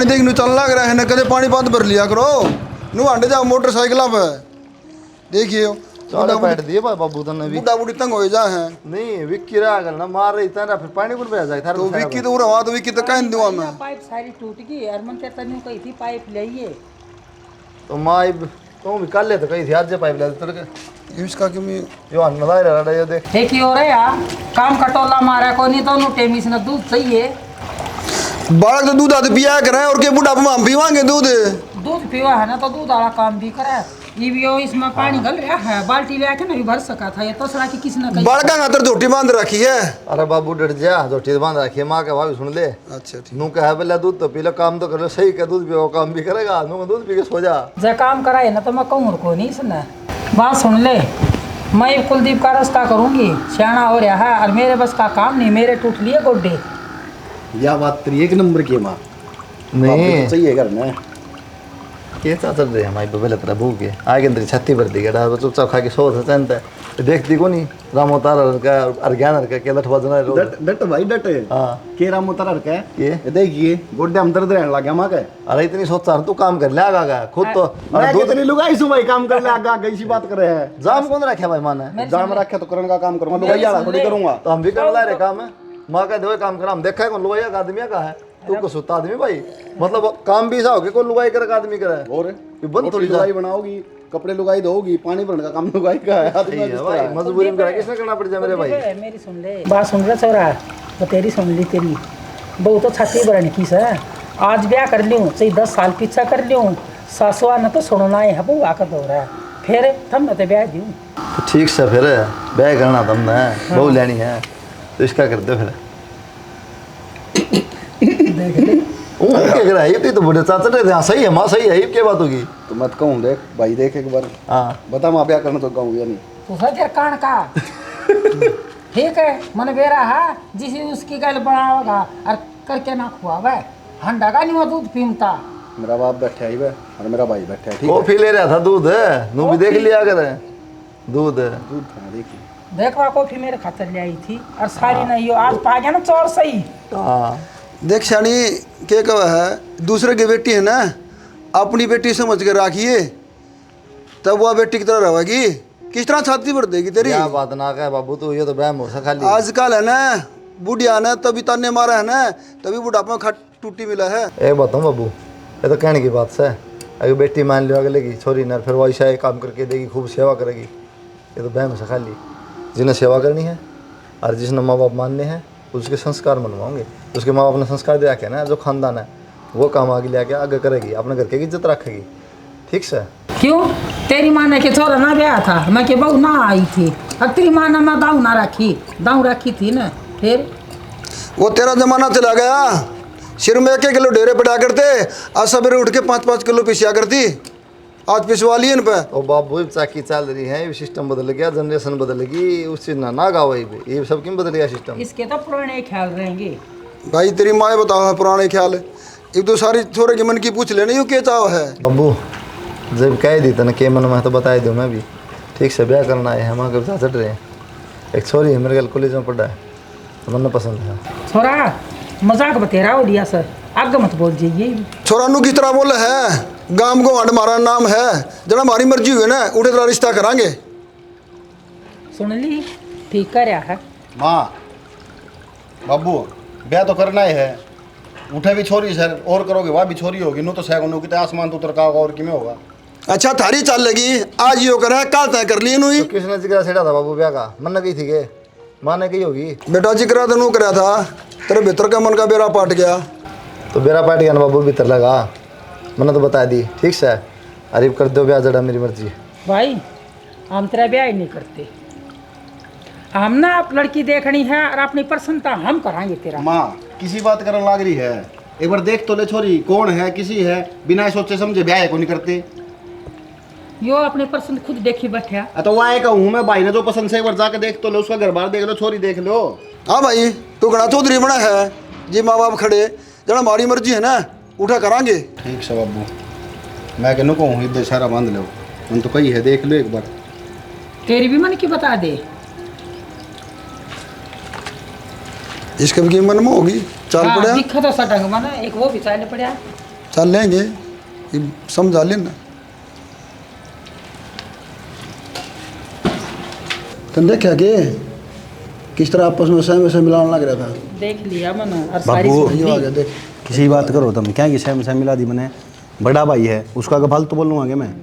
पानी देख नु चल लग रहा है ना, कदे पानी बंद भर लिया करो नु आंडे जाओ मोटरसाइकिल पे देखियो साले बैठ दिए बाबू तने भी बुढ़ा बुढ़ी तंग हो जा है नहीं विक्की रहा करना मार रही था ना फिर पानी कुछ बह जाए था तो विक्की तो रहा तो विक्की तो कह दूंगा मैं पाइप सारी टूट गई अरमन के तन्यू कही थी पाइप लाइए तो माई तो भी कल ले तो कही थी आज पाइप ले तेरे इसका क्यों मैं यो अनला रहा ये देख एक ही हो रहा यार काम कटोला मारा को नहीं तो नु टेमिस ना दूध चाहिए बालक तो दूध आते पिया करे और के बुढ़ापे में हम पीवांगे दूध पीवा है ना तो दूध वाला काम भी करे ये भी इसमें पानी गल रहा है बाल्टी लेके नहीं भर सका था ये तो सड़ा की किसी ने कही बालका खातर झोटी बांध रखी है। अरे बाबू डर जा झोटी बांध रखी है माँ के भाभी सुन ले। अच्छा ठीक नू कहे पहले दूध तो पी लो काम तो कर लो सही का दूध पियो काम भी करेगा नू दूध पी के सो जा जो काम कराए ना तो मैं कहूँ को नहीं सुना बात सुन ले मैं कुलदीप का रास्ता करूंगी सियाना हो रहा है और मेरे बस का काम नहीं मेरे टूट लिए गोड्डे यह बात तेरी एक नंबर की है माँ नहीं चाहिए घर में ये चल रहे हमारी बबले तरह भूख के आगे अंदर छत्ती भर दी गड़ा चुपचाप खा के सो था चलता है देखती को नहीं रामो तारा का और ज्ञान का के लठवा जना डट डट भाई डट हां के राम उतर के ये देखिए गोड्डे हम दर्द रहने लग गया मां के अरे इतनी सोचता तू काम कर ले आगा खुद तो मैं कितनी लुगाई सु भाई काम कर ले आगा कैसी बात कर रहे हैं जाम कौन रखे भाई माने जान में रखे तो करने का काम करूंगा लुगाई वाला थोड़ी करूंगा तो हम भी कर ला रहे काम है मां का दो काम करा हम देखा है कौन लुगाई का आदमी का है तू को सुता आदमी भाई मतलब काम भी ऐसा हो के कोई लुगाई कर आदमी करे और ये बंद थोड़ी लुगाई बनाओगी कपड़े लुगाई धोगी पानी भरने का काम लुगाई का है आदमी भाई मजबूरी में करा किसने करना पड़ जाए मेरे भाई मेरी सुन ले बात सुन रहा छोरा तो तेरी सुन ली तेरी बहु तो छाती भरने की से आज ब्याह कर लूँ चाहे 10 साल पीछा कर लूँ सासुआ न तो सुनना है बहु आकर दो रहा है फिर थम न तो ब्याह दूँ तो ठीक से फिर ब्याह करना तुमने बहू लेनी है तो इसका कर दो फिर देख ले क्या कर रहा है तो बड़े चाचा थे हाँ सही है माँ सही है ये क्या बात होगी तो मत कहूँ देख भाई देख एक बार हाँ बता माँ ब्याह करना तो कहूँ या नहीं तो सर कान का ठीक है मन बेरा है जिसे उसकी गल बनाओगा और करके ना खुआवे हंडा का नहीं वो दूध पीमता मेरा बाप बैठा है और मेरा भाई बैठा है ठीक कॉफी ले रहा था दूध नू भी देख लिया कर दूध दूध था देखिए देखवा कॉफी मेरे खातर ले आई थी और सारी नहीं हो आज पा गया ना चोर सही हाँ देख शानी के कहा है दूसरे की बेटी है ना अपनी बेटी समझ कर राखिए तब वह बेटी की तरह रहेगी किस तरह छाती भर देगी तेरी क्या बात ना कहे बाबू तू ये तो बहम हो सा खाली आजकल है ना बुढ़िया ना तभी ताने मारा है ना तभी बुढ़ापा में खट टूटी मिला है। एक बताऊँ बाबू ये तो कहने की बात से अगर बेटी मान लियो अगले की छोरी ना फिर वैसा एक काम करके देगी खूब सेवा करेगी ये तो बहम से खाली जिन्हें सेवा करनी है और जिसने माँ बाप मानने हैं उसके संस्कार मनवाओगे उसके माँ बाप ने संस्कार दे रखे ना जो खानदान है वो काम आगे ले आगे करेगी अपने घर की इज्जत रखेगी ठीक से क्यों तेरी माँ ने के छोरा ना ब्याह था मैं के बहू ना आई थी और तेरी माँ ने मैं दाऊ ना रखी दाऊ रखी थी ना फिर वो तेरा जमाना चला गया सिर में 1 किलो ढेरे पड़ा करते आज सवेरे उठ के 5-5 किलो पिसिया करती आज पिसवा लिए इन पे ओ बाबू चाकी चल रही है ये सिस्टम बदल गया जनरेशन बदल गई उस चीज ना गाओ ये सब क्यों बदल गया सिस्टम इसके तो पुराने ख्याल रहेंगे भाई तेरी माँ बताओ है पुराने ख्याल एक तो सारी छोरे के मन की पूछ लेने यूँ के चाव है बाबू जब कह दी तने के मन में तो बता दूँ मैं भी ठीक से ब्याह करना है हम आगे चढ़ रहे हैं एक छोरी है मेरे कॉलेज में पढ़ा है तो मन पसंद है छोरा मजाक बतेरा हो दिया सर आगे मत बोल जाइए छोरा नू किस तरह बोले है गांव को हमारा नाम है जब हमारी मर्जी हुई ना उठे तरह रिश्ता करांगे सुन ली ठीक कर रहा है माँ बाबू ब्याह तो करना ही है उठे भी छोरी सर और करोगे वह भी छोरी होगी नू तो सैगुन की आसमान तो उतर होगा और किमें होगा अच्छा थारी चल लगी आज यो करे कल तय कर ली नू ही तो किसने जिक्र छेड़ा था बाबू ब्याह का मन ने कही थी के माँ ने कही होगी बेटा जिक्र तो नू करा था तेरे भीतर का मन का बेरा पाट गया तो बेरा पाट गया ना बाबू भीतर लगा मैंने तो बता दी ठीक से अरीब कर दो ब्याह जड़ा मेरी मर्जी भाई हम तेरा ब्याह ही नहीं करते हम ना आप लड़की देखनी है और अपनी प्रसन्नता हम कराएंगे तेरा माँ किसी बात करने लाग रही है एक बार देख तो ले छोरी कौन है किसी है बिना सोचे समझे ब्याह को नहीं करते यो अपनी पसंद खुद देखी बैठा तो वहाँ एक हूँ मैं भाई ने जो पसंद से एक बार जाके देख तो लो उसका घर बार देख लो छोरी देख लो हाँ भाई तू घना चौधरी बना है जी माँ बाप खड़े जरा हमारी मर्जी है ना उठा करांगे ठीक से बाबू मैं कहूँ कहूँ इधर सारा बांध लो उन तो कही है देख लो एक बार तेरी भी मन की बता दे इसके भी मन में होगी चाल हाँ, पड़ा दिखा तो सटंग मन एक वो भी चाल पड़ा चल लेंगे, ये समझा लेना। तुम देखा कि किस तरह आपस में सहम से मिलाने लग रहा था। देख लिया मैंने और सारी बाबू, सुन ये ली। आ गया देख। किसी बात करो तुम, क्या किसी में मिला दी मैंने? बड़ा भाई है उसका का फालतू बोलूँगा क्या मैं?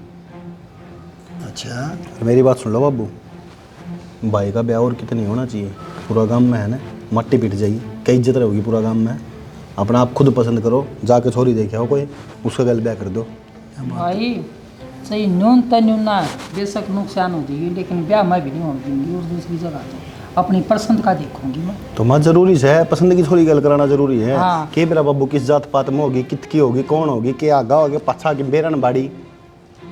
अच्छा मेरी बात सुन लो बाबू, भाई का ब्याह और कितनी होना चाहिए? पूरा गांव में है ना, मट्टी पिट जाएगी, क्या इज्जत रहेगी पूरा गांव में? अपना आप खुद पसंद करो, जाके छोरी देखे हो कोई, उसका गल ब्याह कर दो। भाई सही न्यूनतम न्यूना बेशक नुकसान हो जाएगी, लेकिन ब्याह मैं भी नहीं होने दूंगी। और दूसरी जगह तो अपनी पसंद का देखूंगी मैं। तो मत जरूरी है, पसंद की छोरी गल कराना जरूरी है। हाँ। के मेरा बाबू किस जात पात में होगी, कितकी होगी, कौन होगी, के आगा होगी, पछा की बेरन बाड़ी।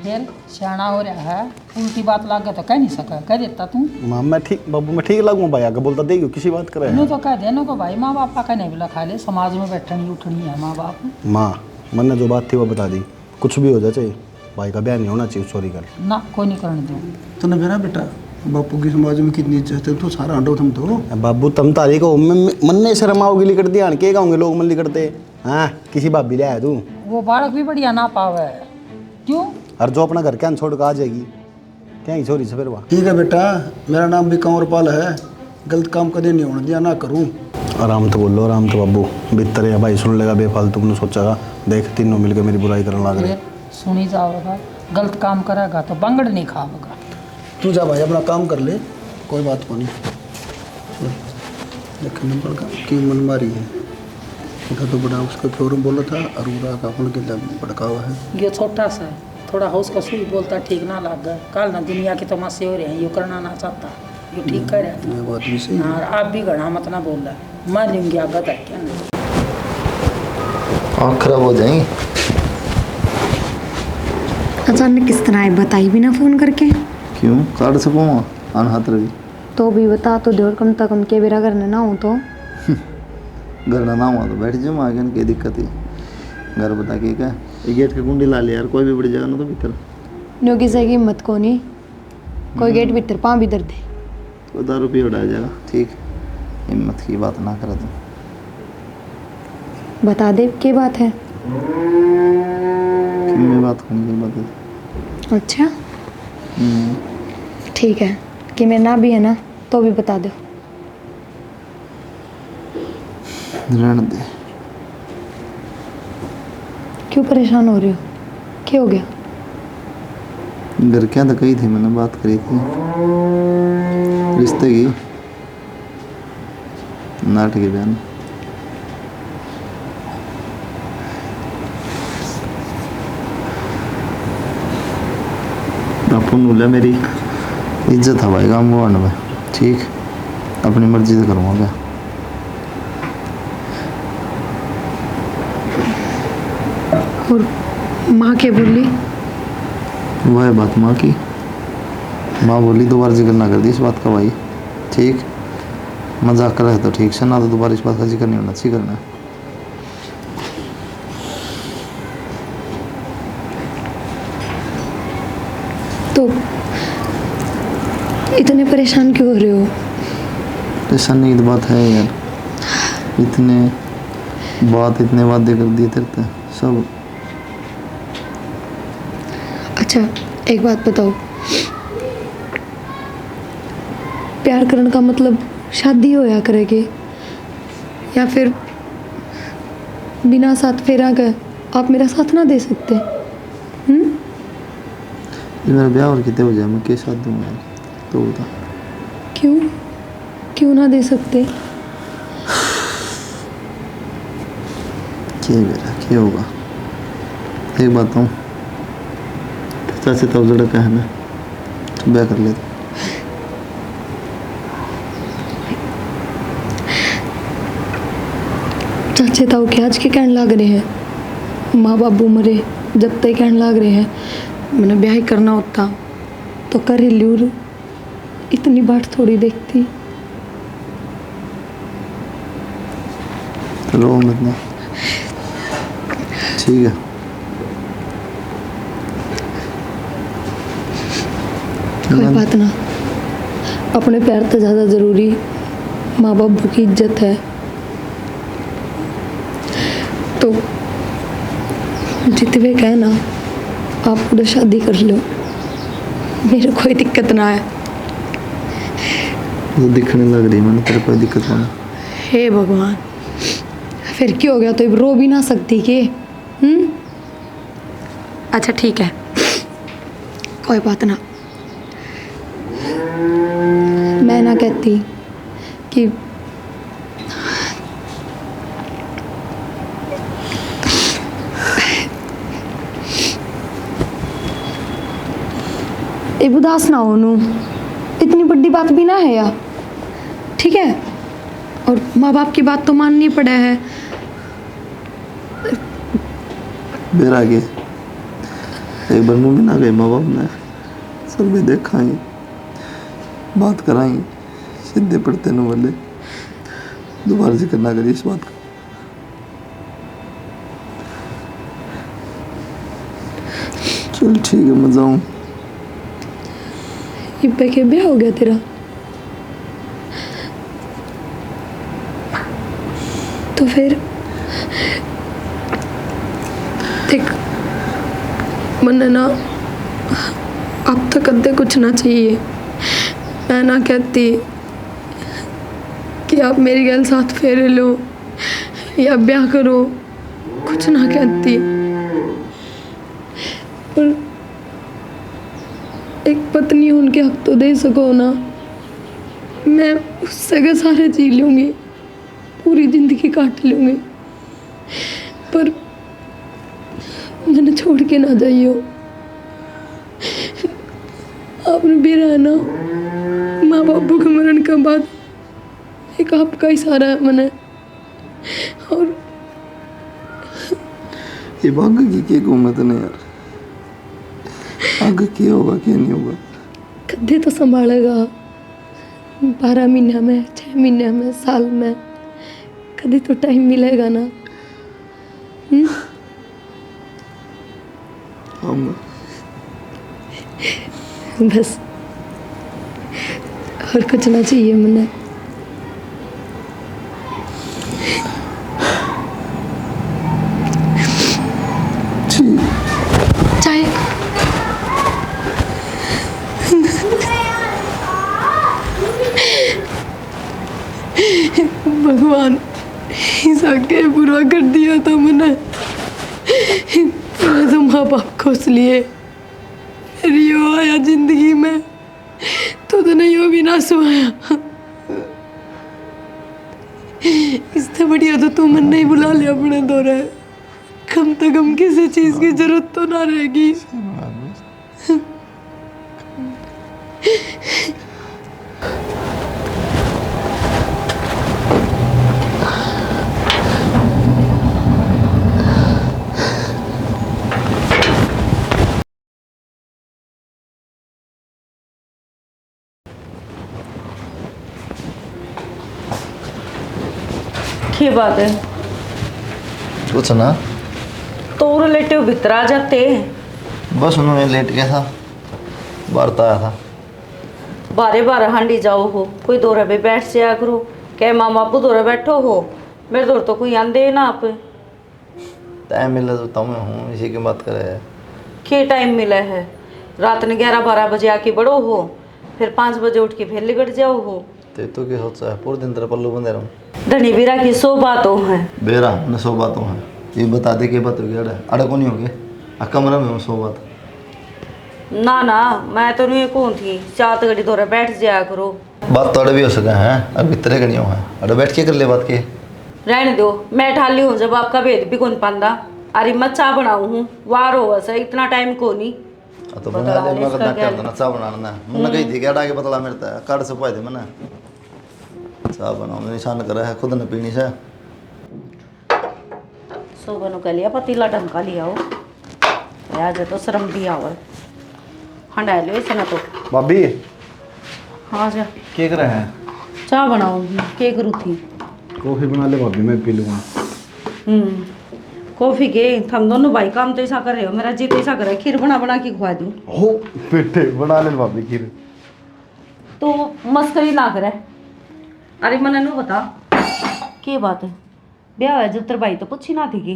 फिर सियाना हो रहा है, उल्टी बात लागे तो कह नहीं सका, कह देता तू। माँ मैं ठीक बाबू, मैं ठीक लगूँ भाई, आगे बोलता देगी किसी बात करे। नो तो कह देना को भाई माँ बाप का कहने भी लखा ले, समाज में बैठनी उठनी है माँ बाप। माँ मन ने जो बात थी वो बता दी, कुछ भी हो जाए चाहिए भाई का ब्याह नहीं होना चाहिए छोरी का। ना कोई नहीं करने दो। तूने मेरा बेटा बापू की समाज में कितनी इज्जत है, तो सारा हंडो थम तो। बाबू तम तारी को मन ने शर्म आओगी लिकट दिया के गाँगे लोग मन लिकटते। हाँ किसी भाभी ले आया तू, वो बालक भी बढ़िया ना पावे, क्यों? और जो अपना घर क्या छोड़ कर आ जाएगी क्या ही छोरी से फिर वहाँ। ठीक है बेटा, मेरा नाम भी कंवरपाल है, गलत काम कदे नहीं होने दिया, ना करूँ। आराम तो बोलो, आराम तो बाबू भीतर है भाई, सुन लेगा बेफालतू तुमने सोचा। देख तीनों मिलकर मेरी बुराई करने लग रहे। फिर सुनी जाओगा, गलत काम करेगा तो बंगड़ नहीं खाओगा। तू जा भाई अपना काम कर ले, कोई बात को नहीं। देख नंबर का की मन मारी है, उठा तो बड़ा उसका शोरूम बोला था और उड़ा का अपन के भड़का हुआ है। ये छोटा सा है, थोड़ा हाउस का सुई बोलता ठीक ना लग गया। कल ना दुनिया के तमाशे हो रहे हैं, ये करना ना चाहता, ये ठीक कर रहा ये बात भी सही है। है। आप भी घड़ा मत ना बोल रहा, मैं लूँगी आगे तक क्या नहीं। आँख खराब हो जाएंगी। अचानक किस तरह है, बताई भी ना फ़ोन करके। क्यों काट सकूँ अन हाथ रवि तो भी बता तो दो, कम से कम के बेरा करने ना हो तो। घर ना हुआ तो बैठ जाऊँ आगे क्या दिक्कत है। घर बता के क्या ये गेट की कुंडी ला ले यार, कोई भी बड़ी जगह ना तो भीतर न्यू किसी की हिम्मत को नहीं, कोई गेट भीतर पाँ भी दर दे। कोई 10 रुपये उड़ाया जाएगा। ठीक हिम्मत की बात ना करा तुम। बता दे क्या बात है। कि मैं बात करूँगी बात है। अच्छा ठीक है, कि मैं ना भी है ना तो भी बता दो। रहने दे। क्यों परेशान हो रहे हो, क्या हो गया? घर क्या तो कही थी मैंने, बात करी थी रिश्ते की, नाटक की बहन। अपन बोला मेरी इज्जत है भाई काम वो में, ठीक अपनी मर्जी से करूँगा। और माँ क्या बोली? वो है बात माँ की। माँ बोली दोबारा जिक्र ना कर दी इस बात का भाई, ठीक मजाक कर रहे तो ठीक से, ना तो दोबारा इस बात का जिक्र नहीं होना चाहिए करना। तो इतने परेशान क्यों हो रहे हो? ऐसा नहीं तो बात है यार, इतने वादे कर दिए तेरे सब। अच्छा एक बात बताओ, प्यार करने का मतलब शादी होया करेगी या फिर बिना साथ फेरा के आप मेरा साथ ना दे सकते? ये मेरा ब्याह और कितने हो जाए मैं के साथ दूँगा यार, तो बता। क्यों ना दे सकते? क्या मेरा क्या होगा, एक बात हूँ चाचा तब लड़का है ना, तो ब्याह कर लेते। चाचे ताऊ के आज के कहने लग रहे हैं, माँ बाबू मरे जब तक कहने लग रहे हैं मैंने ब्याह ही करना होता तो कर ही लूँ, इतनी बाट थोड़ी देखती। रो मत ना, ठीक है। कोई बात ना, अपने प्यार तो ज़्यादा ज़रूरी, माँ बाप की इज्जत है। तो जितने कहना आप उधर शादी कर लो, मेरे कोई दिक्कत ना है। वो दिखने लग रही मैंने तेरे कोई दिक्कत नहीं। हे भगवान, फिर क्यों हो गया? तो अब रो भी ना सकती कि अच्छा ठीक है, कोई बात ना। मैं ना कहती कि अब उदास ना हो नू, इतनी बड़ी बात भी ना है यार, ठीक है? और माँ बाप की बात तो माननी पड़े है। बेरा आगे एक बार मुँह में ना गए माँ बाप ने, सब भी देखाएंगे, बात कराएंगे, सीधे पड़ते न वाले, दोबारा जिक्र ना करिए इस बात का। चल ठीक है, मैं जाऊँ। इब्बे के ब्याह हो गया तेरा? तो फिर देख, मैंने ना अब तक अद्धे कुछ ना चाहिए। मैं ना कहती कि आप मेरी गल साथ फेरे लो या ब्याह करो, कुछ ना कहती, पर एक पत्नी उनके हक तो दे सको ना। मैं उससे के सारे जी लूँगी, पूरी जिंदगी काट लूँगी, पर मैंने छोड़ के ना जाइयो। आपने भी रहना, माँ बापू के मरण के बाद एक आपका ही सहारा है मैंने। और ये भाग्य की क्या घूमत नहीं यार, आगे क्या होगा क्या नहीं होगा। कद्दे तो संभालेगा, 12 महीने में, 6 महीने में, साल में, कभी तो टाइम मिलेगा ना। बस और कुछ ना चाहिए मैंने। चाय भगवान, इस आगे बुरा कर दिया था मैंने तो माँ बाप खोस लिए, फिर यो आया जिंदगी में तो नहीं हो भी ना सुहाया। इससे बढ़िया तो तू मन नहीं बुला लिया अपने दौरे, कम से कम किसी चीज की जरूरत तो ना रहेगी। की बात है? कुछ ना, तो रिलेटिव भीतर आ जाते। बस उन्होंने लेट गया था, बाहर तो आया था। बारे बारे हांडी जाओ हो, कोई दौरे पे बैठ से करो, कह मामा बापू दौरे बैठो हो, मेरे दौर तो कोई आंदे ना आप। टाइम मिला तो तुम हूँ, इसी की बात करे है। क्या टाइम मिला है? रात ने 11-12 बजे आके बड़ो हो, फिर 5 बजे उठ के फिर लिगट जाओ हो। तो क्या सोचा है, पूरे दिन तेरा पल्लू बंदे रहूँ। धनी बीरा की 100 बातों हैं। बेरा न 100 बातों हैं, ये बता दे के बात हो गया अड़े को नहीं हो गया, कमरा में हूँ 100 बात। ना ना, मैं तो नहीं कौन थी, 4 घड़ी दौरे बैठ जाया करो। बात तो अड़े भी हो सके हैं, अब इतने का नहीं हो है, अड़े बैठ के कर ले बात के। रहने दो, मैं ठाली हूँ जब आपका भेद भी कौन पांदा। अरे मैं चाह बनाऊ हूँ, वार हो वैसे इतना टाइम को नहीं। तो बना ले, मैं कितना कर देना चाह बनाना है, मैंने कही थी कि अड़ा के पतला मिलता है, काट से पाए थे मैंने चाह बनाओ, मैंने निशान करा है खुद न पीनी से। सोबनों का लिया पतीला ढंका लिया हो, आज तो शर्म भी आवर हंडा लो इसे ना तो। भाभी हाँ जा, क्या कर रहे हैं? चाह बनाऊंगी, क्या करूँ थी? कॉफी बना ले भाभी, मैं पी लूँगा। कॉफी के हम दोनों भाई काम तो ऐसा कर रहे हो, मेरा जी तो ऐसा कर रहा है, खीर बना बना के खुआ दूँ। हो बेटे बना ले भाभी खीर। तो मस्करी ना करे। अरे मैंने नो बता, क्या बात है? ब्याह है जब तेरे भाई तो पूछी ना थी कि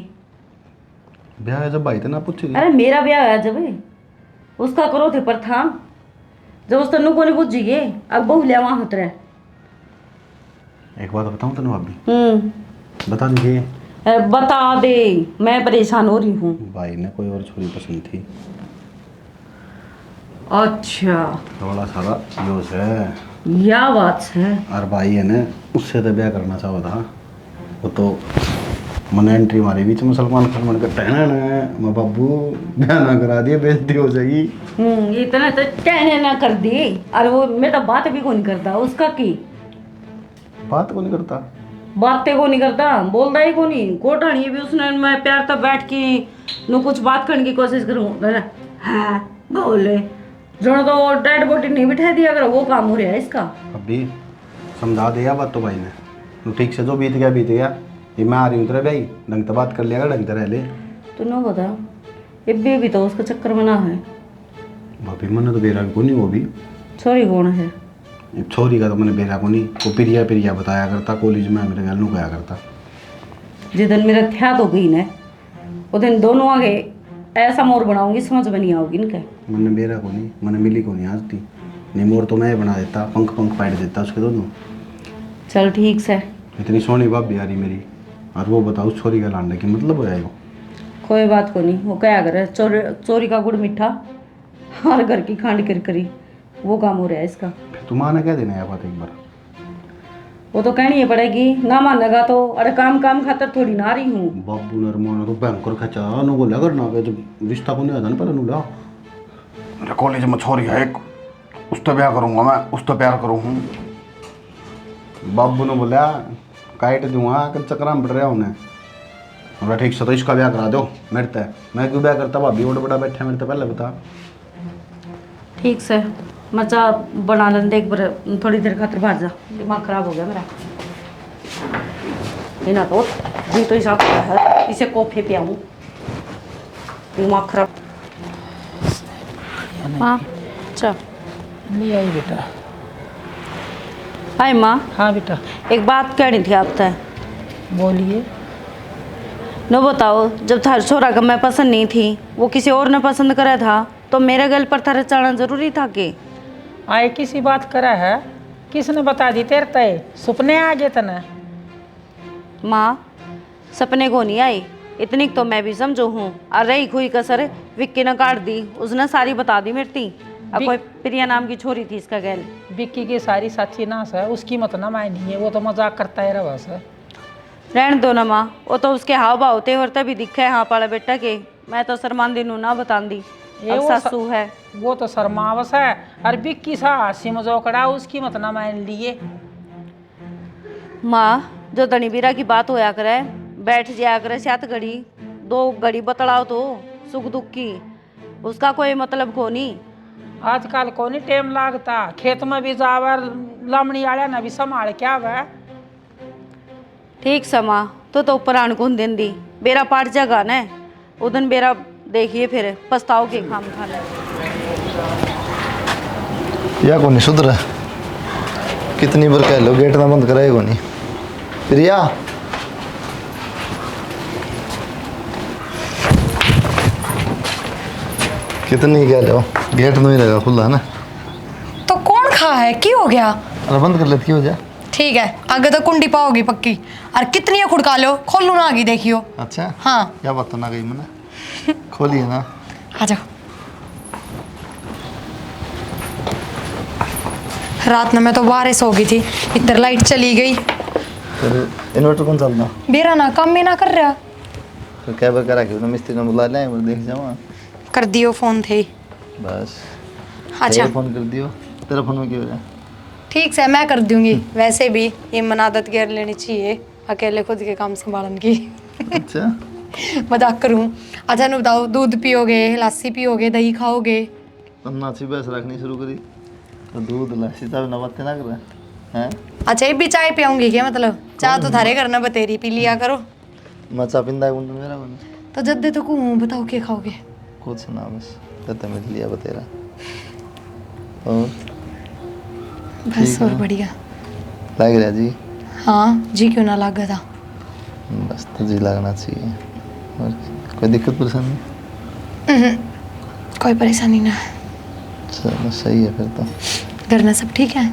ब्याह है जब भाई थे ना पूछेगी। अरे मेरा ब्याह है जब उसका करो थे पर था जब उस तनु को नहीं पूछिए अब बहु लिया वहां उतरे। एक बात बताऊं तनु भाभी, बता दीजिए। अरे बता दे, मैं परेशान हो रही हूँ। भाई ने कोई और छोरी पसंद थी। अच्छा थोड़ा सारा यूज है या बात है। और भाई है ना उससे तो ब्याह करना चाहा था। वो तो मैंने एंट्री मारी बीच में सलमान खान मन करता है ना मैं बाबू ब्याह ना करा दिए बेइज्जती हो जाएगी। इतना तो कहने ना कर दी। अरे वो मैं तो बात भी को नहीं करता उसका की बात को नहीं करता, बातें को नहीं करता, बोलता ही को नहीं। कोटाणी भी उसने मैं प्यार तब बैठ के नु कुछ बात करने की कोशिश करूँ हाँ बोले जो तो डेड बॉडी नहीं बिठा दिया अगर वो काम हो रहा है इसका। अभी समझा दिया बात तो भाई ने, तो ठीक से जो बीत गया बीत गया। ये मैं आ रही हूँ तेरे भाई ढंग से बात कर लिया ढंग से रह ले। तू न बता ये भी तो उसका चक्कर में ना है। भाभी मैंने तो बेरा को नहीं, वो भी छोरी कौन है? छोरी का तो मैंने बेरा को नहीं, वो पिरिया पिरिया बताया करता कॉलेज में मेरे गल गया करता। जिस दिन मेरा ख्याल हो गई ना वो दिन दोनों आगे ऐसा मोर बनाऊंगी समझ में नहीं आओगी इनके। मैंने बेरा को नहीं, मैंने मिली को नहीं आज थी नहीं, मोर तो मैं बना देता, पंख पंख फाड़ देता उसके दोनों। चल ठीक से। इतनी सोहनी भाभी आ रही मेरी और वो बताओ उस छोरी का लाने की मतलब हो जाएगा। कोई बात को नहीं, वो क्या करे चोरी का गुड़ मीठा और घर की खांड किरकरी वो काम हो रहा है इसका। तुम्हारा क्या देना है बात एक बार? वो तो कहनी है पड़ेगी ना मानेगा तो। अरे काम काम खातर थोड़ी ना रही हूँ। बाबू नरमोना तो भयंकर खचा नो बोला करना के जब रिश्ता को नहीं आता ना पहले नुला मेरे कॉलेज में छोरी है एक उस तो ब्याह करूँगा मैं, उस तो प्यार करूँ हूँ। बाबू ने बोला काट दूंगा कल चक्कर में पड़ रहा उन्हें। बोला ठीक से तो इसका ब्याह करा दो मेरे तय। मैं क्यों ब्याह करता, भाभी बड़ा बड़ा बैठा मेरे तो पहले बता। ठीक से मचा बना लें देख बार थोड़ी देर खातर बाहर जा, दिमाग खराब हो गया मेरा। ये ना तो जी तो हिसाब है इसे कॉफी पियाऊँ दिमाग खराब। हाँ चल ले आई बेटा। हाय माँ। हाँ बेटा एक बात कहनी थी आपसे। बोलिए। नो बताओ जब थार छोरा का मैं पसंद नहीं थी वो किसी और ने पसंद करा था तो मेरे गल पर थारे चढ़ना जरूरी था कि आए किसी बात करा है? किसने बता दी तेरे तय सपने आ गए तना? माँ सपने को नहीं आई इतनी तो मैं भी समझो हूँ। और रही खुई कसर विक्की ने काट दी, उसने सारी बता दी मेरी। अब कोई प्रिया नाम की छोरी थी इसका गैल। विक्की की सारी साची नाश है, उसकी मत ना मायनी है, वो तो मजाक करता है रवा से। रहने दो ना माँ, वो तो उसके हाव भाव तेवर तभी दिखे हाँ पाला बेटा के। मैं तो शर्मांदी नू ना बतांदी अब सासू है। वो तो शर्मावस है और विक्की सा हासी मजोकड़ा उसकी मत ना मान लिए। माँ जो दनीबीरा की बात होया करे बैठ जाया करे सात घड़ी दो घड़ी बतलाओ तो सुख दुख की, उसका कोई मतलब को नहीं। आजकल को नहीं टाइम लागता, खेत में भी जावर लमड़ी आया ना भी संभाल क्या वह। ठीक समा तो ऊपर आन कौन दिन दी बेरा पाट जगह न उदन बेरा देखिए फिर पछताओ के खाम खाने। या को नहीं सुधर कितनी बार कह लो गेट ना बंद कराए को नहीं। प्रिया कितनी कह लो गेट नहीं रहेगा खुला है ना। तो कौन खा है की हो गया? अरे बंद कर लेती क्यों जा। ठीक है आगे तो कुंडी पाओगी पक्की और कितनी खुड़का लो खोलू ना आगे देखियो। अच्छा हाँ क्या बात तो ना गई मैंने खोली है ना। आ जाओ। रात में मैं तो बारिश हो गई थी इधर लाइट चली गई। फिर इन्वर्टर कौन चलना बेरा ना काम भी ना कर रहा। तो क्या करा कि मिस्त्री ने बुला लिया देख जाओ। कर दियो फोन थे बस अच्छा फोन कर दियो। तेरा फोन में क्यों हो रहा है? ठीक से मैं कर दूंगी। वैसे भी ये मनादत कर लेनी चाहिए अकेले खुद के काम संभालन की। अच्छा मजाक करूं। अच्छा नु बताओ दूध पियोगे लस्सी पियोगे दही खाओगे? अन्ना सी बस रखनी शुरू करी तो दूध लस्सी तब ना बातें ना कर रहा है। अच्छा ये भी चाय पियाऊंगी क्या? मतलब चाय तो थारे घर ना बतेरी पी लिया करो। मैं चा पिंदा कौन मेरा कौन तो जद्दे तो कहूँ बताओ क्या खाओगे? कुछ ना बस तब मिल लिया बतेरा और बस और बढ़िया लग रहा जी। हाँ जी क्यों ना लगा था। बस तो जी लगना चाहिए और कोई दिक्कत परेशानी? कोई परेशानी ना। चलो सही है फिर तो, घर में सब ठीक है?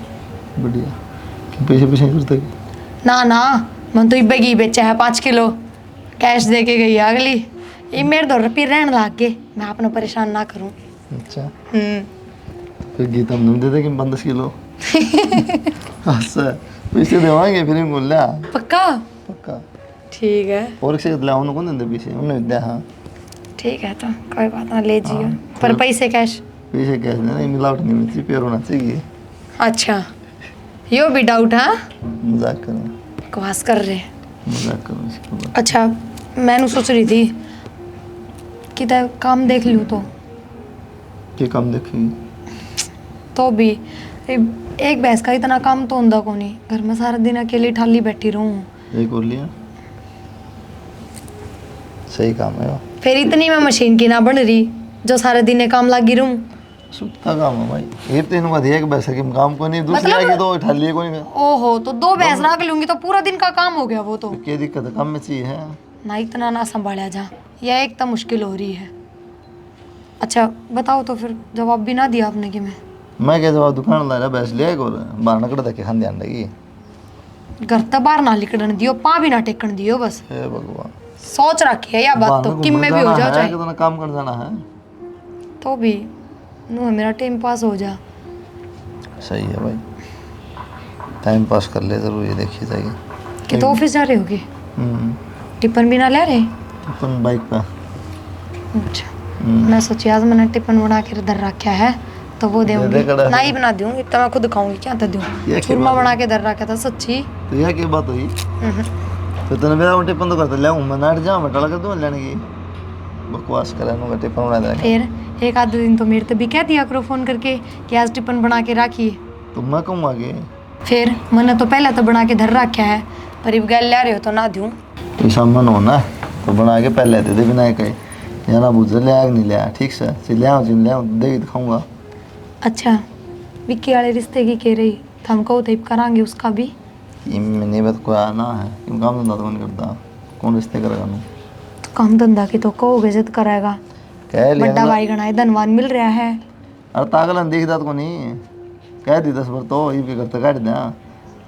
बढ़िया। क्यों पीछे पीछे करते? ना ना, मन तो इब्बे की बेचा है 5 किलो कैश दे के गई है अगली। ये मेरे दो रुपये रहने लाग गए, मैं अपना परेशान ना करूं। अच्छा फिर गीता हम नहीं देते कि 15 किलो? अच्छा पैसे देवाएंगे फिर बोल लिया। पक्का? पक्का। ठीक है। और किसी को उन्होंने कौन देते पीछे? उन्होंने दिया। हाँ ठीक है तो कोई बात ना, ले जियो। पर पैसे कैश? पैसे कैश नहीं, मिलावट नहीं होनी चाहिए, प्योर होना चाहिए। अच्छा यो भी डाउट? हाँ मजाक करो, बकवास कर रहे। मजाक करो इसको बात। अच्छा मैंने सोच रही थी कि काम देख लूँ तो क्या काम देखेंगे? तो भी एक भैंस का इतना काम तो होता को नहीं, घर में सारा दिन अकेली ठाली बैठी रहूं। एक और लिया, सही काम है वो। फिर इतनी मैं मशीन की ना बन रही जो सारे दिन काम लगी रहूं। सुखता काम है भाई, ये तो इनका दिया कि पैसा की काम को नहीं, दूसरी मतलब- आएगी तो उठा लिए कोई नहीं। ओहो तो 2 भैंस रख लूंगी तो पूरा दिन का काम हो गया वो तो। क्या दिक्कत है, काम में चाहिए है। ना इतना ना संभाला जा, यह एक तो मुश्किल हो रही है। अच्छा बताओ तो फिर जवाब भी ना दिया आपने कि मैं क्या जवाब, दुकान ला रहा भैंस लिया एक और बाहर नकड़ तक खान ध्यान लगी। घर तो बाहर ना लिकड़न दियो, पा भी ना टेकन दियो, बस हे भगवान, सोच रखी है या बात तो कि मैं भी हो जाओ चाहे कितना काम कर जाना है। तो भी नो मेरा टाइम पास हो जा। सही है भाई, टाइम पास कर ले जरूर, ये देखिए जाएगी। कि तो ऑफिस जा रहे होगे? टिफिन भी ना ले रहे? अपन बाइक पे। अच्छा मैं सोची आज मैंने टिफिन बना के इधर रखा है तो वो दूंगी ना ही बना दूंगी, इतना मैं खुद खाऊंगी क्या तो दूँ। ये चूरमा बना के इधर रखा था सच्ची। तो यह क्या बात हुई? तो तूने मेरा टिफिन तो करता ले मैं नाट जाऊँ, मैं टला कर दूँ लेने की, बकवास करा टिफिन बना देगा। फिर एक आध दिन तो मेरे तो भी कह दिया करो फोन करके कि आज टिफिन बना के रखिए। तो मैं कहूँ आगे, फिर मैंने तो पहले तो बना के धर रखा है, पर अब गल ले रहे हो तो ना दूँ। तो सामान हो ना तो बना के पहले दे दे, बिना कहे या ना बुझ लिया नहीं लिया, ठीक से ले आओ, जिन ले आओ देगी तो खाऊंगा। अच्छा विक्की वाले रिश्ते की कह रही तो हम कहो तो करांगे उसका भी। नहीं बात कोई आना है, क्यों काम धंधा तो कौन करता, कौन रिश्ते करेगा नू? तो काम धंधा की तो कहो बेइज्जत कराएगा, कह लिया बड़ा भाई गणाए धनवान मिल रहा है। अरे तागलन देख दात को नहीं कह दी 10 बार तो ये भी करता काट दिया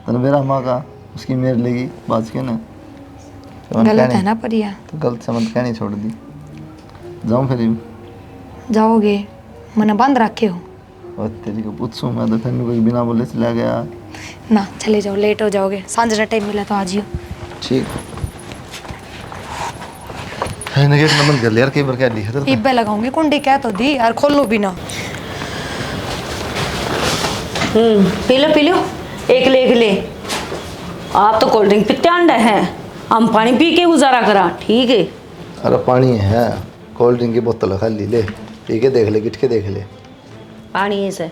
तो मेरा माँ का उसकी मेर लेगी बात के ना, गलत है ना परिया? तो गलत समझ कहनी छोड़ दी। जाऊँ फिर जाओगे मैंने बंद रखे हो? और तेरी को पूछूँ मैं तो, फिर कोई बिना बोले चला गया। ना चले जाओ, लेट हो जाओगे, सांझ का टाइम मिला तो आ जियो। ठीक है ना, गेट बंद कर लिया यार, कई बार क्या लिखा था। इब्बे लगाऊंगी कुंडी, कह तो दी यार, खोलो भी ना। पी लो एक ले। आप तो कोल्ड ड्रिंक पीते अंडे हैं, हम पानी पी के गुजारा करा, ठीक है। अरे पानी है, कोल्ड ड्रिंक की बोतल खाली ले, पी के देख ले, गिट के देख ले। पानी है से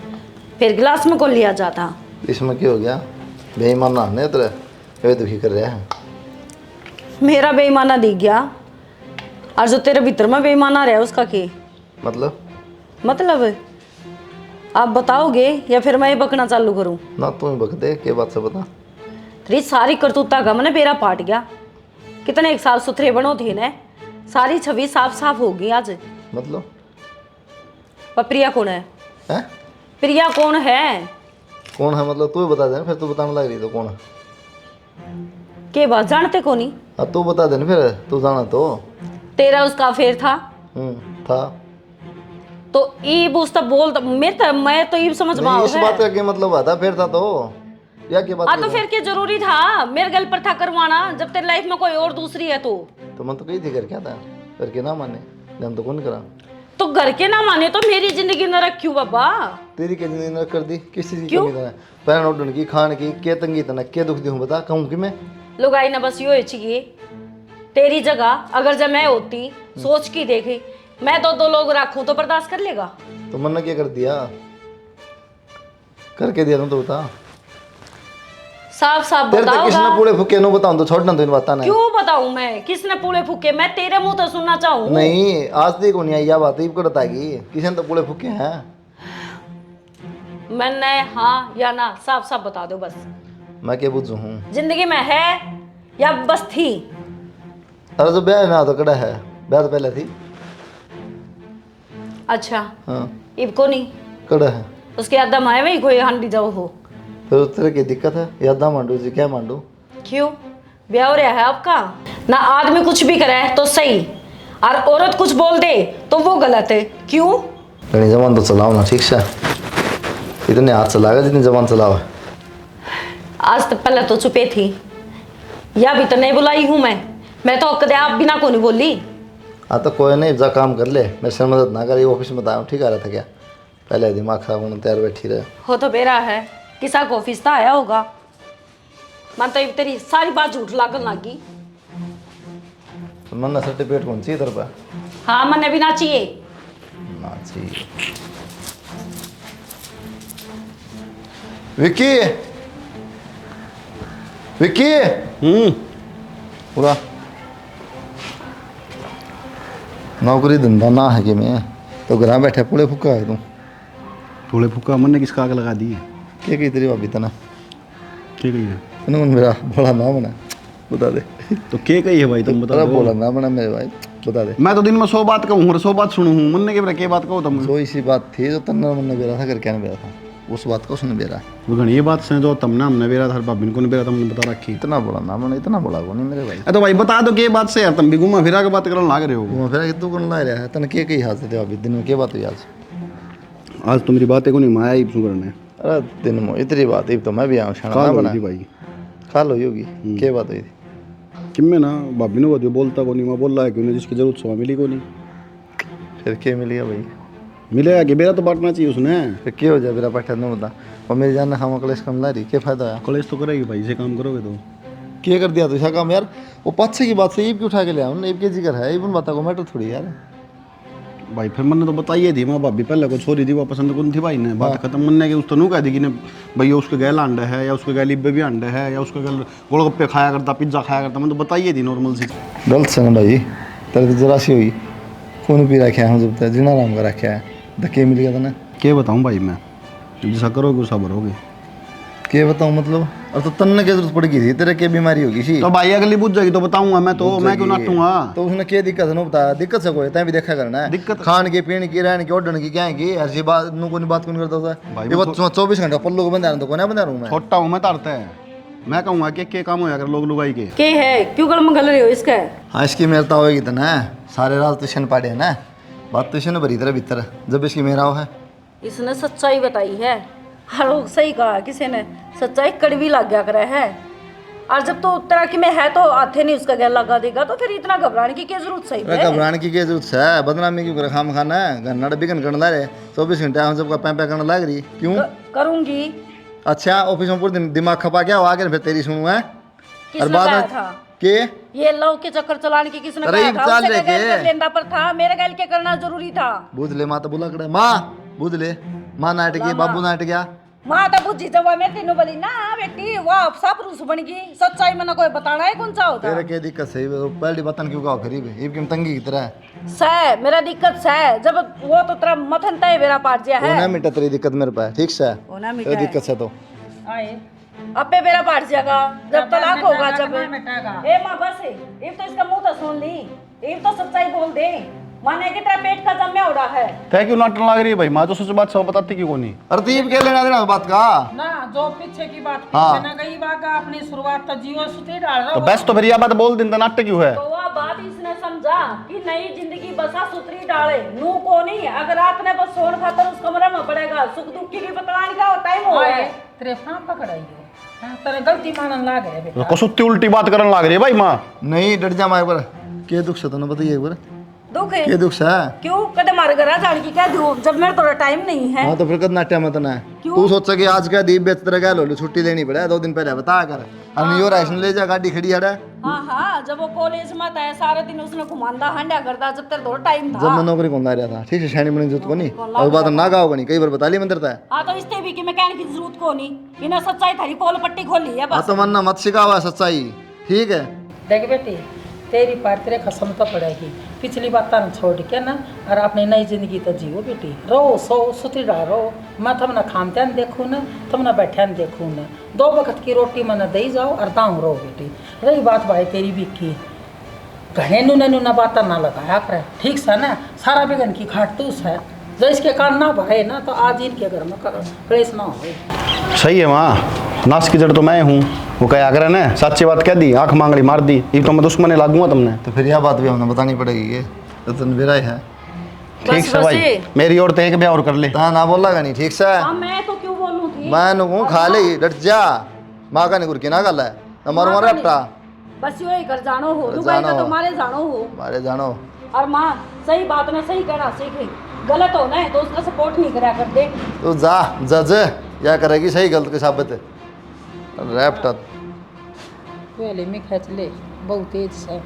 फिर गिलास में को लिया जाता। इसमें क्या हो गया, बेईमान ना है तेरा, कभी दुखी कर रहा है। मेरा बेईमाना दिख गया, और जो तेरे भीतर में बेईमाना रहा उसका की मतलब आप बताओगे या फिर मैं ये बकना चालू करूं? ना तू ही बक दे, क्या बात से बता। तेरी सारी करतूता का मैंने बेरा पाट गया, कितने एक साफ सुथरे बनो थे ना, सारी छवि साफ साफ होगी आज। मतलब पर प्रिया कौन है? हैं? प्रिया कौन है? कौन है मतलब तू ही बता दे, फिर तू बताने लग रही तो कौन है? के बात जानते को नहीं? अब तू बता दे फिर, तू जाना तो। तेरा उसका अफेयर था? था। तो ईब उसका बोल मैं तो ईब समझ में इस बात का क्या मतलब आता, फिर था तो या क्या बात? तो फिर क्या जरूरी था मेरे गल पर था करवाना, जब तेरी लाइफ में कोई और दूसरी है तो मन तो कही थी कर क्या था, करके ना माने हम तो कौन करा। तो घर के ना माने तो मेरी जिंदगी न रखी बाबा। तेरी क्या जिंदगी न कर दी, किस चीज की कमी था? पैर उड़न की, खान की, क्या तंगी तना, क्या दुख दी हूँ बता, कहूँ कि मैं लुगाई ना बस यो चाहिए। तेरी जगह अगर जब मैं होती, सोच की देखी, मैं तो 2 लोग रखूं तो बर्दाश्त कर लेगा? तो मन ने क्या कर दिया, करके दिया तुम तो बता। साफ साफ तेरे तक बताओ। किसने पूरे फुके नो बताऊं तो छोड़ना तो इन बात ना। क्यों बताऊं मैं, किसने पूरे फूके? मैं तेरे मुंह तो सुनना चाहूं। नहीं आज तक को नहीं आई यह बात, इब बताएगी किसने तो पूरे फुके हैं। मैंने हाँ या ना साफ साफ बता दो बस। मैं क्या बुझू हूँ, जिंदगी में है या बस थी? अरे जो ब्याह ना तो कड़ा है, ब्याह तो पहले थी। अच्छा हाँ इब को नहीं कड़ा है उसके यादा माए में ही कोई हांडी जाओ हो। फिर उस तरह की दिक्कत है, यादा मांडू जी क्या मांडू। क्यों ब्याह हो रहा है आपका ना? आदमी कुछ भी करे तो सही और औरत कुछ बोल दे तो वो गलत है। क्यों? घनी जबान तो चलाओ ना, ठीक से इतने हाथ चलाएगा जितनी जबान चलाओ। आज तक पहले तो चुपे थी, या भी तो नहीं बुलाई हूँ मैं तो कदे आप बिना को नहीं बोली। हाँ तो कोई नहीं, जा काम कर ले, मैं से मदद ना करी, ऑफिस में बताया ठीक आ रहा था क्या, पहले दिमाग खराब होने तैयार बैठी रहे। हो तो बेरा है किसा को ऑफिस था आया होगा। मन तो तेरी सारी बात झूठ लागल लागी। तो मन सर्टिफिकेट कौन सी इधर पर? हाँ मन भी ना चाहिए। ना चाहिए। विक्की विक्की पूरा नौकरी धंधा ना है कि मैं तो घर बैठे पूरे फुका है तू। थोड़े फुक्का मन ने किसका आग लगा दी है? क्या कही तेरी भाभी तना क्या कही है? तूने मेरा बोला ना बना बता दे। तो क्या कही है भाई तुम बता दो। बोला ना बना मेरे भाई बता दे। मैं तो दिन में 100 बात कहूँ और 100 बात सुनू हूँ, मन ने क्या बात कहो तुम? तो इसी बात थी जो तन्ना मन ने बेरा था करके ना बेरा था, उस बात को उसने बेरा। वो घनी ये बात से जो तुमने हमने बेरा था भाभी को नहीं बेरा तुमने बता रखी। इतना बोला ना मैंने, इतना बोला को नहीं मेरे भाई। तो भाई बता दो क्या बात से यार, तुम भी घुमा फिरा के बात करने लाग रहे हो। घूमा फिरा तू कौन ला रहा है तने के कही हाथ से अभी दिन में क्या बात हुई आज तो मेरी बातें को नहीं माया ही शुरू करने। अरे दिन में इतनी बात ही तो मैं भी आऊँ काल शाना हुई बना थी भाई, काल हुई होगी। क्या बात हुई थी? कि मैं ना भाभी ने वो बोलता को नहीं, मैं बोल रहा है कि उन्हें जिसकी जरूरत सो मिली को नहीं। फिर क्या मिल गया भाई? मिलेगा कि बेरा तो बांटना चाहिए उसने। फिर क्या हो जाए मेरा पैठा न बता, और मेरी जान खामा कलेश कम ला रही, क्या फायदा है? कॉलेज तो करेगी भाई, इसे काम करोगे तो। क्या कर दिया तू ऐसा काम यार? वो पाँच की बात से ईब क्यों उठा के ले आऊँ? ईब के जिक्र है, ईब बता को मैटर थोड़ी यार। भाई फिर मैंने तो बताइए थी माँ भाभी पहले को छोरी थी वो पसंद कौन थी भाई ने, बात खत्म करने के उस तो नहीं कह दी कि भैया उसके गैल अंडे है या उसके गैल इब्बे भी अंडे है या उसके गैल गोलगप्पे खाया करता पिज्जा खाया करता, मैंने तो बताइए थी नॉर्मल सी। गलत से ना भाई, तेरे तो जरा सी हुई खून पी रखा है हम जब तक जीना आराम का रखा है, धक्के मिल गया था ना। क्या बताऊँ भाई मैं, जैसा करोगे वैसा भरोगे। क्या बताऊँ मतलब? अब तो तन्ने की जरूरत पड़ गई थी, तेरे क्या बीमारी होगी सी? तो भाई अगली बुझ जाएगी तो बताऊंगा मैं तो, मैं क्यों नाटूंगा? तो उसने क्या दिक्कत है ना बता, दिक्कत से कोई तैं भी देखा करना है। दिक्कत खान की पीने की रहने की ओढ़ने की क्या है की ऐसी बात नु कोई बात कौन करता भाई है? ये 24 घंटा पल्लू को बंदा तो कौन बंदा रहूं मैं? छोटा हूँ मैं तारता है, मैं कहूँगा कि क्या काम होया कर लोग लुगाई के। के है क्यों गल मंगल रहे हो इसका? हाँ इसकी मेरता होगी तो ना सारे रात ट्यूशन पढ़े ना, बात ट्यूशन भरी तरह भीतर जब इसकी मेरा हो है। इसने सच्चाई बताई है, हर वो सही कहा किसी ने, सच्चाई कड़वी लग गया करे है। और जब तो तरह की में है तो आथे नहीं उसका गैल लगा देगा तो फिर इतना घबराने की क्या जरूरत सही है? घबराने की क्या जरूरत है? बदनामी क्यों करे? खाम खाना है गन्ना बिगन करने ला रहे 24 घंटे हम सबका पैं पैं करने लग रही क्यों? करूंगी। अच्छा ऑफिस में पूरे दिन दिमाग खपा क्या आगे फिर तेरी सुनू है और बाद में था के ये लव के चक्कर चलाने की किसने अरे कहा था? चाल उससे लेके। गैल कर लेंदा पर था, मेरे गैल के करना जरूरी था। बुझ ले माँ तो बुला करे माँ, बुझ ले माँ नाट गई बाबू नाट गया माँ तो बुझी जब मैं तीनों बोली ना बेटी वाह सब रूस बन गई, सच्चाई मैंने कोई बताना है कौन सा होता तेरे क्या दिक्कत है? पहली बतन क्यों कहो खरीब है ये तंगी की तरह सह मेरा दिक्कत सह जब वो तो तेरा मथन तय मेरा पाट दिया है। होना मिटा तेरी दिक्कत मेरे पास ठीक से होना मिटा तेरी है। दिक्कत से तो आए अबे मेरा पाट जाएगा जब तलाक होगा जब। मिटेगा। ए माँ बस ये तो इसका मुंह तो सुन ली, ये तो सच्चाई बोल दे, माने कि तेरा पेट का जम्या उड़ा है। तय क्यों नाटन लग रही है भाई, माँ तो सच बात सब बताती क्यों को नहीं? अरे तीब क्या लेना देना बात का? ना जो पीछे की बात हाँ। पीछे ना गई बाका अपनी शुरुआत तो जीवन सुती डाल रहा तो बस तो फिर यह बात बोल दिन नाट्य क्यों है? तो वह बात इसने समझा कि नई जिंदगी बसा सुतरी डाले नू को नहीं, अगर रात ने बस सोन खातर उस कमरे में पड़ेगा, सुख दुख की भी बताने का टाइम हो आए है। तेरे फाम पकड़ाई हो हाँ, तेरे गलती मानन लाग रहे बेटा। कसुत्ती उल्टी बात करने लग रही है भाई माँ। नहीं डर जा मारे पर क्या दुख से तो ना बताइए एक बार दुख है क्या दुख से? क्यों कदे मार घर जान की क्या दूं जब मेरे थोड़ा टाइम नहीं है। हाँ तो फिर कद नाट्य मत ना क्यों? तू सोचा कि आज का दीप बेच तेरा क्या लो छुट्टी लेनी पड़े 2 दिन पहले बता कर और यो राशन ले जा गाड़ी खड़ी है हाँ हाँ जब वो कॉलेज में था सारे दिन उसने घुमांदा हंडा करता जब तेरे थोड़ा टाइम जब था। मैं नौकरी कौन ला रहा था ठीक है शैनी बनी जरूरत को नहीं और बात ना गाओ नहीं कई बार बता ली मंदिर था। हाँ तो इससे भी कि मैं कहने की जरूरत को नहीं, इन्हें सच्चाई थारी पोल पट्टी खोली है हाँ बस। तो मन्ना मत सिखावा सच्चाई ठीक है। देख बेटी तेरी पार तेरे खसम तो पड़ेगी, पिछली बात तान छोड़ के ना और अपनी नई जिंदगी तो जियो बेटी, रहो सो सुती रहो। मैं थमना खामत्या न देखूँ न थमना बैठा न देखूँ न, 2 वक्त की रोटी मैं न दे जाओ और दाऊँ रहो बेटी। रही बात भाई तेरी भी की घने नुना बात ना लगाया करे, ठीक है ना। सारा बेगन की खाटूस है, जो इसके कान ना भरे ना तो आज इनके घर में क्लेश ना हो। सही है माँ, नाश की जड़ तो मैं हूँ। वो क्या करे ना, सच्ची बात कह दी, आंख मांगड़ी मार दी, ये तो मैं दुश्मन लागूंगा तुमने। तो फिर यह बात भी हमें बतानी पड़ेगी। ये तो मेरा ही है। ठीक है भाई, मेरी और तो एक ब्याह और कर ले। ता ना बोला नहीं, ठीक से। मैं तो क्यों बोलूँ थी? मैं नुकूँ खा ले डट जा, माँ का निकुर की ना गल है हमारे मारे अपटा। बस यो ही कर जानो हो, दुबई का तो मारे जानो हो। मारे जानो। और माँ सही बात ना सही कहना सीखे, गलत हो ना तो उसका सपोर्ट नहीं करा कर दे। तो जा जज या करेगी सही गलत के साबित रैप्ट पहले में खेच ले, बहुत तेज से।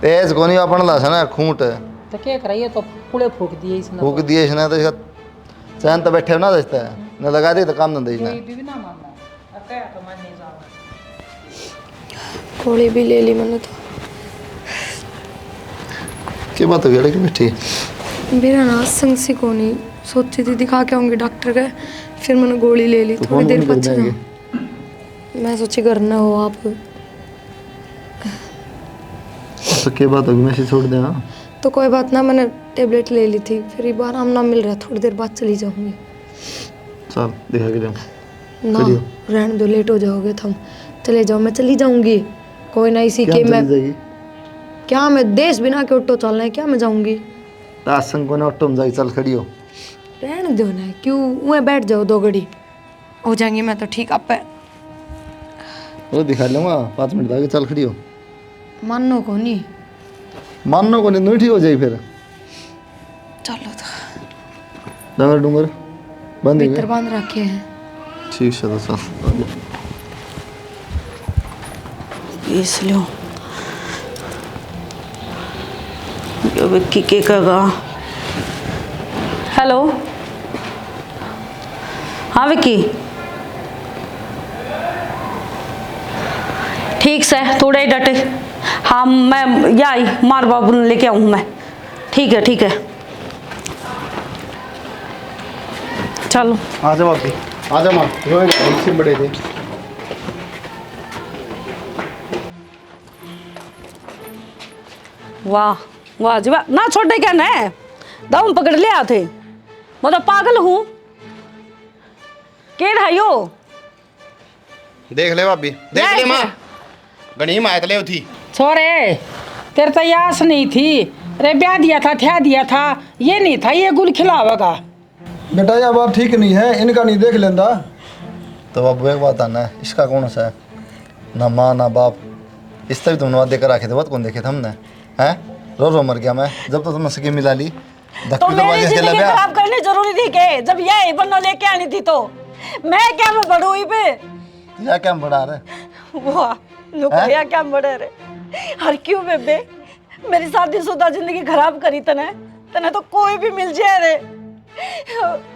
तेज कोनी अपन ला है ना खूंट तो क्या कराइए, तो पूरे फूक दिए इसने। फूक दिए इसने तो इसका चैन तो बैठे ना दस्ता है न लगा दी तो काम धंधा इसने। कोई भी ना मानना, अब क्या तो मान नहीं जाओ। गोली भी ले ली मैंने तो। क्या बात हो गया कि बैठी? मेरा ना संग से को नहीं सोची थी दिखा के आऊँगी डॉक्टर के, फिर मैंने गोली ले ली। तो थोड़ी देर फोन बाद नहीं मैं सोची घर ना हो आप। तो क्या बात होगी, मैसेज छोड़ दे। हाँ तो कोई बात ना, मैंने टेबलेट ले ली थी, फिर एक बार आराम ना मिल रहा, थोड़ी देर बाद चली जाऊंगी। चल दिखा के जाओ। ना रहने दो, लेट हो जाओगे तुम, चले जाओ, मैं चली जाऊंगी। कोई ना इसी के मैं क्या मैं देश बिना के ऑटो चलना है क्या, मैं जाऊंगी। तासंग को ना ऑटो में जाके चल खड़ी हो। रहने दो ना, क्यों वहाँ बैठ जाओ, 2 घड़ी हो जाएंगी मैं तो ठीक। आप वो दिखा लूँगा 5 मिनट आगे चल खड़ी हो। मानो को नहीं, मानो को नहीं ठीक हो जाएगी फिर। चलो तो डंगर डूंगर बंद भीतर बांध रखे हैं। ठीक है तो चल इसलिए विक्की के कगा। हेलो हाँ विक्की, ठीक से थोड़े ही डटे। हाँ मैं आई मार बाबू ने लेके आऊँ मैं। ठीक है चलो आजा बापी, आजा माँ, रोएगा बड़े थे। वाह वाह जी वाह, ना छोटे क्या न दम पकड़ लिया थे, मैं तो पागल हूँ। के ढाइयो देख ले भाभी, देख ले माँ, गणी मायत ले थी। छोरे तेरे तो यास नहीं थी, अरे ब्याह दिया था, थ्या दिया था, ये नहीं था ये गुल खिलावेगा। बेटा यह बात ठीक नहीं है, इनका नहीं देख लेंदा। तो अब एक बात आना है, इसका कौन सा है? ना माँ ना बाप, इस तरह तुमने बात देकर रखे थे, बात कौन देखे थे हमने? हैं रो मर गया मैं जब तो तुमने सकी मिला ली। तो मेरी जिंदगी खराब करनी जरूरी थी के? जब ये बन्नो लेके आनी थी तो मैं क्या मैं बढ़ू पे या क्या बढ़ा रहे? वाह नुकरिया क्या बढ़े रे। हर क्यों बेबे मेरी शादीशुदा जिंदगी खराब करी तने, तने तो कोई भी मिल जाए रे।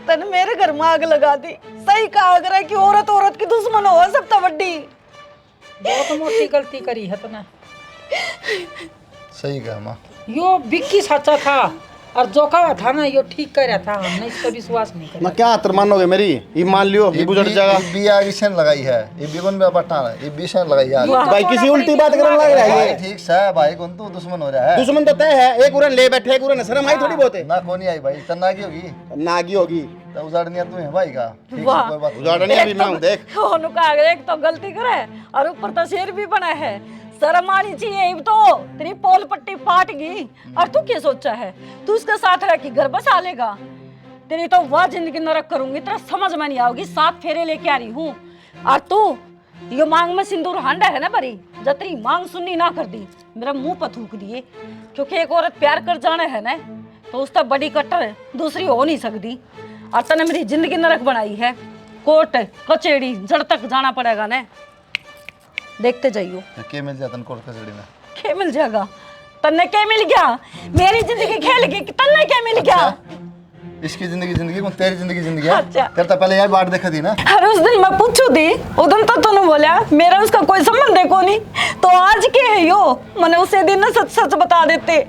तने मेरे घर में आग लगा दी। सही कहा करे कि औरत औरत की दुश्मन हो सबसे बड़ी। बहुत मोटी गलती करी है तने। सही कहा माँ। यो विक्की सच्चा था और जो कहा था ना यो ठीक कह रहा था, हमने इसका विश्वास नहीं किया। मैं क्या आतर मानोगे मेरी? ये मान लियो ये गुजर जाएगा। ये भी आगे शन लगाई है, ये भी कौन बटा है, ये भी शन लगाई है। भाई किसी उल्टी बात करने लग रहा है ये। ठीक है भाई, कौन तू दुश्मन हो रहा है? दुश्मन तो तय है, एक उरन ले बैठे, एक उरन शर्म आई थोड़ी बहुत है। ना कौन आई भाई, तन्ना की होगी, नागी होगी तो उजाड़निया तू है भाई का। ठीक है वाह। कोई बात नहीं। उजाड़नी अभी मैं हूं देख। एक तो गलती करे और ऊपर तो शेर भी बना है। शर्म आनी चाहिए। तो तेरी पोल पट्टी फाट गई और तू क्या सोचा है तू उसके साथ रह के घर बसा लेगा? तेरी तो वह जिंदगी नरक करूंगी, तेरा समझ में नहीं आओगी। 7 फेरे लेके आ रही हूँ और तू यो मांग में सिंदूर हांडा है ना बरी, जब तेरी मांग सुननी ना कर दी मेरा मुंह पर थूक दिए। क्योंकि एक औरत प्यार कर जाने है ना तो उसका बड़ी कट्टर दूसरी हो नहीं सकती। और तने मेरी जिंदगी नरक बनाई है। कोर्ट कचेड़ी जड़ तक जाना पड़ेगा ना, देखते जाइयो। के मिल जाता कोर्ट कचहरी में? क्या मिल जाएगा? तन्ने क्या मिल गया? मेरी जिंदगी खेल गई, तन्ने क्या मिल गया? इसकी जिंदगी जिंदगी कौन तेरी जिंदगी जिंदगी है? अच्छा। तेरे तो पहले यार बात देखा थी ना। अरे उस दिन मैं पूछू थी, उधर तो तूने बोला मेरा उसका कोई संबंध है को नहीं। तो आज के है यो, मैंने उसे दिन ना सच सच बता देते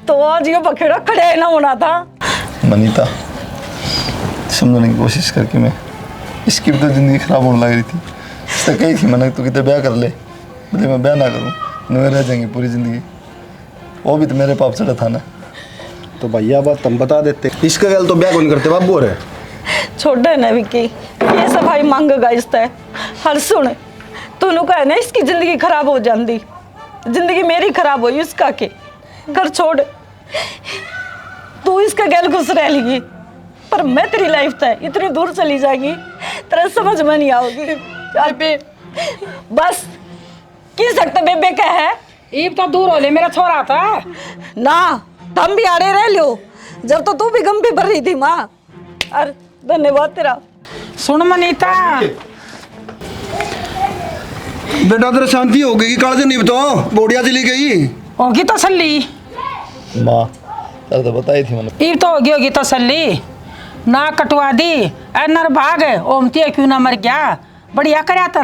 तो आज यो बखेड़ा खड़े ना होना था। मनीता समझने की कोशिश करके मैं, इसकी भी तो जिंदगी खराब होने लग रही थी। इससे कही थी मैंने तू कितने ब्याह कर ले, बोले मैं ब्याह ना करूँ, मैं रह जाएंगी पूरी जिंदगी। वो भी तो मेरे पाप चढ़ा था ना। तो भैया बात हम बता देते, इसका गल तो ब्याह कौन करते बाबू रे। छोड़े ना विक्की, ये सफाई मांगेगा इससे। हर सुन, तूने कहा ना इसकी जिंदगी खराब हो जाती, जिंदगी मेरी खराब हुई इसका के। घर छोड़, तू इसका गैल घुस रह लेगी, पर मैं तेरी लाइफ से इतनी दूर चली जाएगी तेरा समझ में नहीं आओगी। चल पे बस की सकते बेबे का है। ईब तो दूर हो ले, मेरा छोरा था ना हम भी आड़े रह लियो, जब तो तू भी गम पे भर रही थी माँ। अरे धन्यवाद तेरा। सुन मनीता, बेटा तेरा शांति हो गई, काल नहीं बताओ बोड़िया चली गई होगी तसल्ली। माँ सर तो बताई थी मैंने। ईब तो होगी तसल्ली। ना कटवा दी ए नरभाग, ओमती क्यों ना मर गया, बढ़िया करया था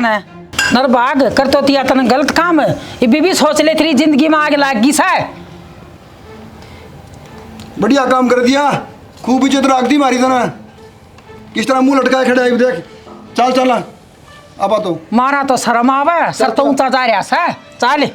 नरभाग कर तो तिया तन गलत काम। ये बीबी सोच ले तेरी जिंदगी में आग लाग गई सा। बढ़िया काम कर दिया, खूब इज्जत रख दी मारी तना। किस तरह मुंह लटकाए खड़ा है देख। चल चल अब तो मारा तो शर्म आवे, सर तो ऊंचा जा रहा सा। चल